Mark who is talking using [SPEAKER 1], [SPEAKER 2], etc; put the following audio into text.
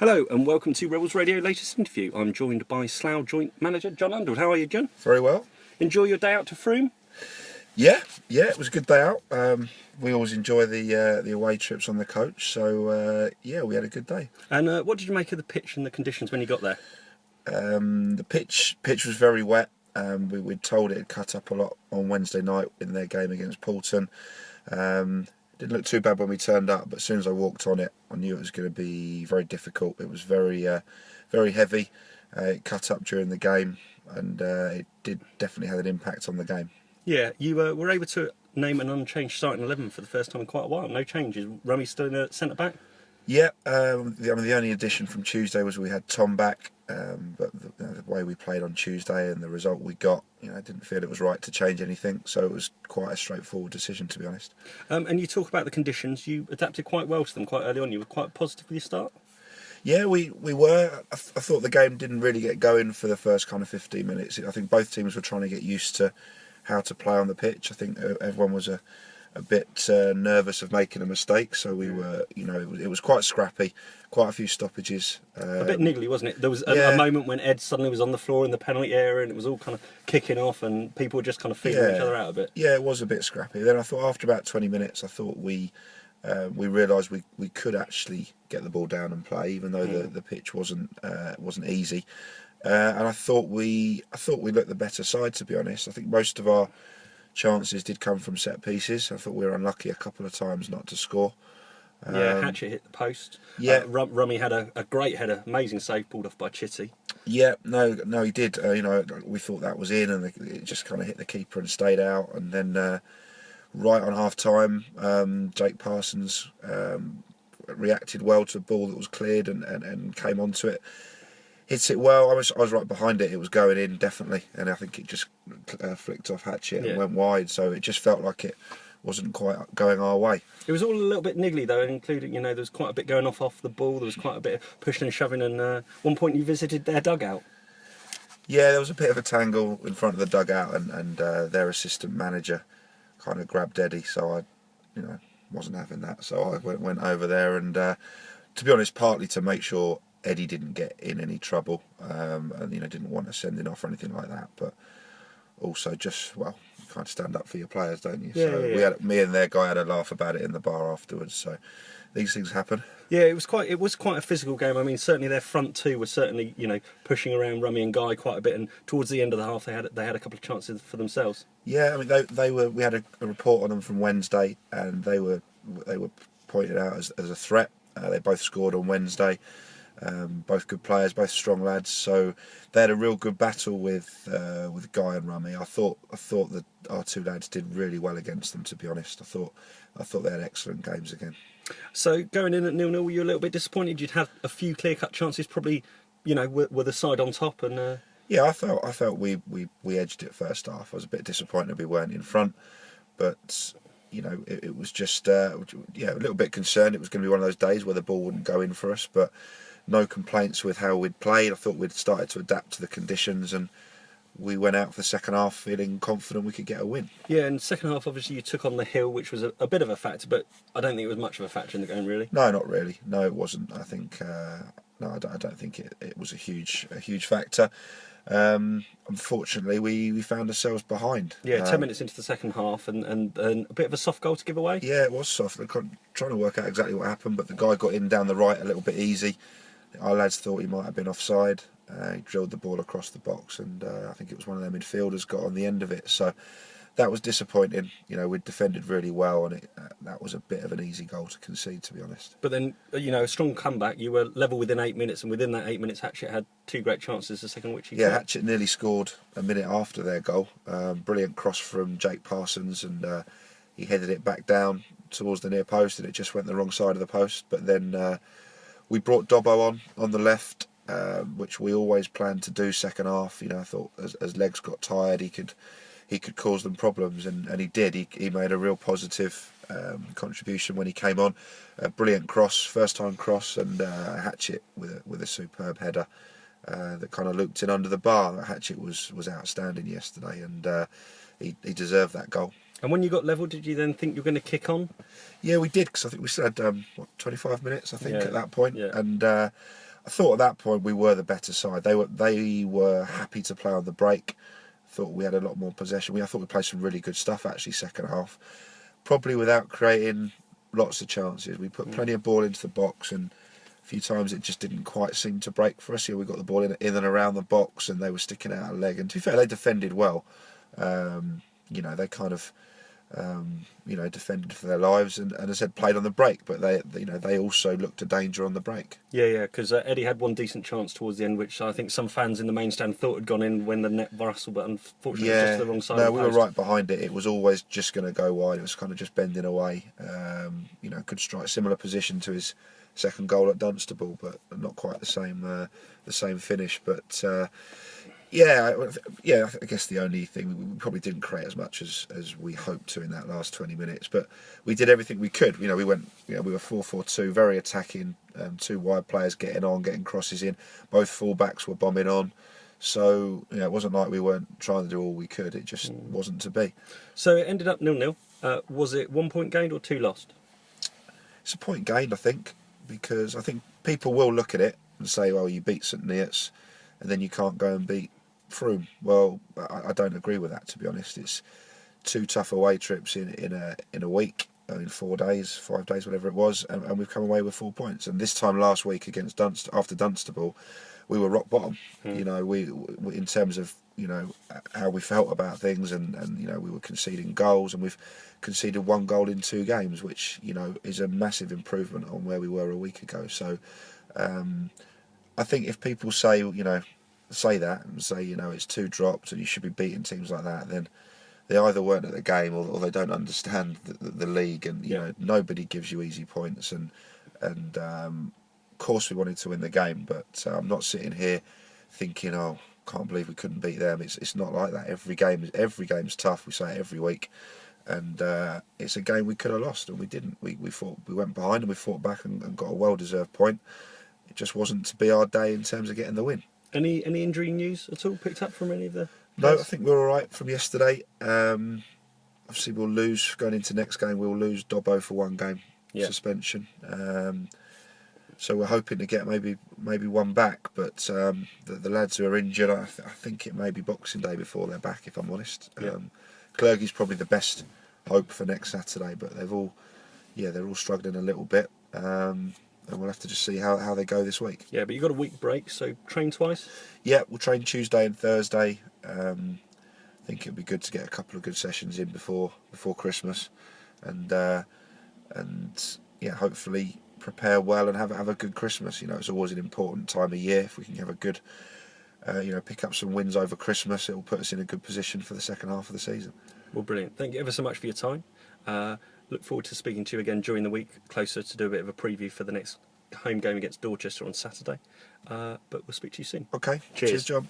[SPEAKER 1] Hello and welcome to Rebels Radio latest interview. I'm joined by Slough Joint Manager John Underwood. How are you, John?
[SPEAKER 2] Very well.
[SPEAKER 1] Enjoy your day out to Frome?
[SPEAKER 2] Yeah, it was a good day out. We always enjoy the away trips on the coach, so we had a good day.
[SPEAKER 1] And what did you make of the pitch and the conditions when you got there?
[SPEAKER 2] The pitch was very wet. We'd told it had cut up a lot on Wednesday night in their game against Poulton. Didn't look too bad when we turned up, but as soon as I walked on it, I knew it was going to be very difficult. It was very heavy. It cut up during the game, and it did definitely have an impact on the game.
[SPEAKER 1] Yeah, you were able to name an unchanged starting 11 for the first time in quite a while. No changes. Rummy still in the centre back?
[SPEAKER 2] Yeah, the only addition from Tuesday was we had Tom back, but the way we played on Tuesday and the result we got, I didn't feel it was right to change anything, so it was quite a straightforward decision, to be honest.
[SPEAKER 1] And you talk about the conditions, you adapted quite well to them quite early on. You were quite positive with your start?
[SPEAKER 2] Yeah, we were. I thought the game didn't really get going for the first kind of 15 minutes. I think both teams were trying to get used to how to play on the pitch. I think everyone was a bit nervous of making a mistake, so we were, it was quite scrappy, quite a few stoppages.
[SPEAKER 1] A bit niggly, wasn't it? There was a moment when Ed suddenly was on the floor in the penalty area and it was all kind of kicking off and people were just kind of feeling each other out a bit.
[SPEAKER 2] Yeah, it was a bit scrappy. Then I thought after about 20 minutes, I thought we realised we could actually get the ball down and play, even though the pitch wasn't easy. And I thought we looked the better side, to be honest. I think most of our chances did come from set pieces. I thought we were unlucky a couple of times not to score.
[SPEAKER 1] Hatchet hit the post.
[SPEAKER 2] Yeah,
[SPEAKER 1] Rummy had a great header, amazing save pulled off by Chitty.
[SPEAKER 2] Yeah, no, he did. We thought that was in, and it just kind of hit the keeper and stayed out. And then right on half time, Jake Parsons reacted well to a ball that was cleared and came onto it. Hits it well. I was right behind it. It was going in definitely, and I think it just flicked off Hatchet and went wide. So it just felt like it wasn't quite going our way.
[SPEAKER 1] It was all a little bit niggly though, including there was quite a bit going off the ball. There was quite a bit of pushing and shoving. And one point you visited their dugout.
[SPEAKER 2] Yeah, there was a bit of a tangle in front of the dugout, and their assistant manager kind of grabbed Eddie. So I, wasn't having that. So I went over there, and to be honest, partly to make sure Eddie didn't get in any trouble, and didn't want to send him off or anything like that, but also just you can't stand up for your players, don't you? Me and their guy had a laugh about it in the bar afterwards. So these things happen. Yeah,
[SPEAKER 1] it was quite a physical game. I mean, certainly their front two were certainly pushing around Rummy and Guy quite a bit, and towards the end of the half they had a couple of chances for themselves.
[SPEAKER 2] Yeah, I mean they were. We had a report on them from Wednesday, and they were pointed out as a threat. They both scored on Wednesday. Both good players, both strong lads. So they had a real good battle with Guy and Rummy. I thought that our two lads did really well against them. To be honest, I thought they had excellent games again.
[SPEAKER 1] So going in at 0-0, were you a little bit disappointed? You'd had a few clear-cut chances, probably, were the side on top, and
[SPEAKER 2] yeah, I felt we edged it first half. I was a bit disappointed we weren't in front, but it was just a little bit concerned. It was going to be one of those days where the ball wouldn't go in for us, but no complaints with how we'd played. I thought we'd started to adapt to the conditions, and we went out for the second half feeling confident we could get a win. Yeah,
[SPEAKER 1] and second half obviously you took on the hill, which was a bit of a factor, but I don't think it was much of a factor in the game, really.
[SPEAKER 2] No, not really. No, it wasn't. I think I don't think it was a huge factor. Unfortunately, we found ourselves behind.
[SPEAKER 1] Yeah, 10 minutes into the second half, and a bit of a soft goal to give away.
[SPEAKER 2] Yeah, it was soft. I'm trying to work out exactly what happened, but the guy got in down the right a little bit easy. Our lads thought he might have been offside. He drilled the ball across the box, and I think it was one of their midfielders got on the end of it. So that was disappointing. We'd defended really well, and that was a bit of an easy goal to concede, to be honest.
[SPEAKER 1] But then, a strong comeback. You were level within 8 minutes, and within that 8 minutes, Hatchet had two great chances. The second, which he got.
[SPEAKER 2] Hatchet nearly scored a minute after their goal. Brilliant cross from Jake Parsons, and he headed it back down towards the near post, and it just went the wrong side of the post. But then we brought Dobbo on the left, which we always planned to do second half. I thought as legs got tired, he could cause them problems, and he did. He made a real positive contribution when he came on. A brilliant cross, first time cross, and Hatchet with a superb header that kind of looped in under the bar. Hatchet was outstanding yesterday, and he deserved that goal.
[SPEAKER 1] And when you got level, did you then think you were going to kick on?
[SPEAKER 2] Yeah, we did, because I think we still had 25 minutes, I think, at that point.
[SPEAKER 1] Yeah.
[SPEAKER 2] And I thought at that point we were the better side. They were happy to play on the break. Thought we had a lot more possession. I thought we played some really good stuff actually second half. Probably without creating lots of chances. We put plenty of ball into the box, and a few times it just didn't quite seem to break for us. We got the ball in and around the box, and they were sticking out a leg. And to be fair, they defended well. They kind of defended for their lives, and as I said, played on the break. But they also looked a danger on the break.
[SPEAKER 1] Yeah, because Eddie had one decent chance towards the end, which I think some fans in the main stand thought had gone in when the net rustled, but unfortunately it was just the wrong side.
[SPEAKER 2] No, we were right behind it. It was always just going to go wide. It was kind of just bending away. Could strike similar position to his second goal at Dunstable, but not quite the same finish. But I guess the only thing, we probably didn't create as much as we hoped to in that last 20 minutes, but we did everything we could. We were 4-4-2, very attacking, two wide players getting crosses in, both full-backs were bombing on. So it wasn't like we weren't trying to do all we could. It just wasn't to be.
[SPEAKER 1] So it ended up 0-0. Was it 1 point gained or 2 lost?
[SPEAKER 2] It's a point gained, I think, because I think people will look at it and say, well, you beat St Neots and then you can't go and beat Frome. Well, I don't agree with that, to be honest. It's 2 tough away trips in a week, in 4 days, 5 days, whatever it was, and we've come away with 4 points. And this time last week against after Dunstable, we were rock bottom. We in terms of how we felt about things, and we were conceding goals, and we've conceded 1 goal in 2 games, which is a massive improvement on where we were a week ago. So I think if people say that and say it's 2 drops and you should be beating teams like that, then they either weren't at the game or they don't understand the league. And nobody gives you easy points, and of course we wanted to win the game, but I'm not sitting here thinking, oh, can't believe we couldn't beat them. It's not like that. Every game's tough. We say it every week, and it's a game we could have lost, and we didn't. We went behind and we fought back and got a well-deserved point. It just wasn't to be our day in terms of getting the win.
[SPEAKER 1] Any injury news at all picked up from any of the
[SPEAKER 2] players? No, I think we're all right from yesterday. Obviously we'll lose going into next game. We'll lose Dobbo for 1 game suspension. So we're hoping to get maybe 1 back, but the lads who are injured, I think it may be Boxing Day before they're back, if I'm honest. Clergy's probably the best hope for next Saturday, but they're all struggling a little bit. And we'll have to just see how they go this week.
[SPEAKER 1] Yeah, but you've got a week break, so train twice? Yeah,
[SPEAKER 2] we'll train Tuesday and Thursday. I think it'd be good to get a couple of good sessions in before Christmas, and hopefully prepare well and have a good Christmas. It's always an important time of year. If we can have a good, pick up some wins over Christmas, it will put us in a good position for the second half of the season. Well, brilliant. Thank you ever so much for your time. Look forward to speaking to you again during the week, closer to do a bit of a preview for the next home game against Dorchester on Saturday. But we'll speak to you soon. Okay. Cheers, John.